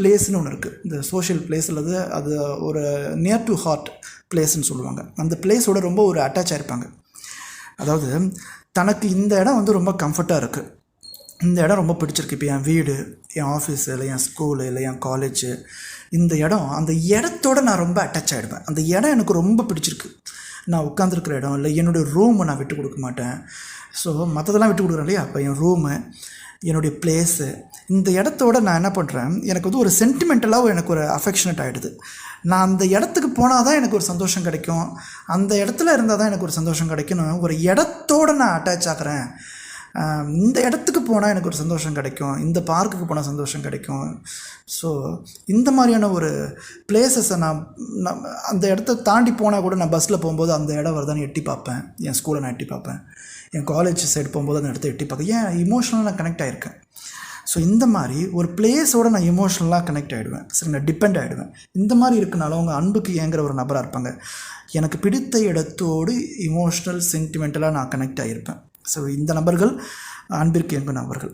பிளேஸ்னு ஒன்று இருக்குது. இந்த சோஷியல் பிளேஸ் அல்லது அது ஒரு நியர் டு ஹார்ட் பிளேஸ்ன்னு சொல்லுவாங்க. அந்த பிளேஸோட ரொம்ப ஒரு அட்டாச் ஆகிருப்பாங்க. அதாவது தனக்கு இந்த இடம் வந்து ரொம்ப கம்ஃபர்ட்டாக இருக்குது, இந்த இடம் ரொம்ப பிடிச்சிருக்கு. இப்போ என் வீடு, என் ஆஃபீஸு, இல்லை என் ஸ்கூலு, இல்லை என் காலேஜு, இந்த இடம், அந்த இடத்தோடு நான் ரொம்ப அட்டாச் ஆகிடுவேன். அந்த இடம் எனக்கு ரொம்ப பிடிச்சிருக்கு. நான் உட்காந்துருக்கிற இடம் இல்லை என்னுடைய ரூமை நான் விட்டு கொடுக்க மாட்டேன். ஸோ மற்றதெல்லாம் விட்டு கொடுக்குறேன் இல்லையா, அப்போ என் ரூமு, என்னுடைய பிளேஸு, இந்த இடத்தோட நான் என்ன பண்ணுறேன், எனக்கு வந்து ஒரு சென்டிமெண்டலாக எனக்கு ஒரு அஃபெக்ஷனேட் ஆகிடுது. நான் அந்த இடத்துக்கு போனால் தான் எனக்கு ஒரு சந்தோஷம் கிடைக்கும், அந்த இடத்துல இருந்தால் தான் எனக்கு ஒரு சந்தோஷம் கிடைக்கணும். ஒரு இடத்தோடு நான் அட்டாச் ஆகிறேன். இந்த இடத்துக்கு போனால் எனக்கு ஒரு சந்தோஷம் கிடைக்கும், இந்த பார்க்குக்கு போனால் சந்தோஷம் கிடைக்கும். ஸோ இந்த மாதிரியான ஒரு பிளேஸஸை நான் அந்த இடத்த தாண்டி போனால் கூட நான் பஸ்ஸில் போகும்போது அந்த இடம் வருதான்னு எட்டி பார்ப்பேன். என் ஸ்கூலை நான் எட்டி பார்ப்பேன், என் காலேஜ் சைடு போகும்போது அந்த இடத்த எட்டி பார்ப்பேன். ஏன் இமோஷ்னலாக நான் கனெக்ட் ஆகிருக்கேன். ஸோ இந்த மாதிரி ஒரு பிளேஸோடு நான் இமோஷ்னலாக கனெக்ட் ஆகிடுவேன். சரி, நான் டிபெண்ட் ஆகிடுவேன். இந்த மாதிரி இருக்கனால அவங்க அன்புக்கு ஏங்குற ஒரு நபராக இருப்பாங்க. எனக்கு பிடித்த இடத்தோடு இமோஷ்னல் சென்டிமெண்டலாக நான் கனெக்ட் ஆகியிருப்பேன். ஸோ இந்த நபர்கள் அன்பிற்கு ஏங்கும் நபர்கள்.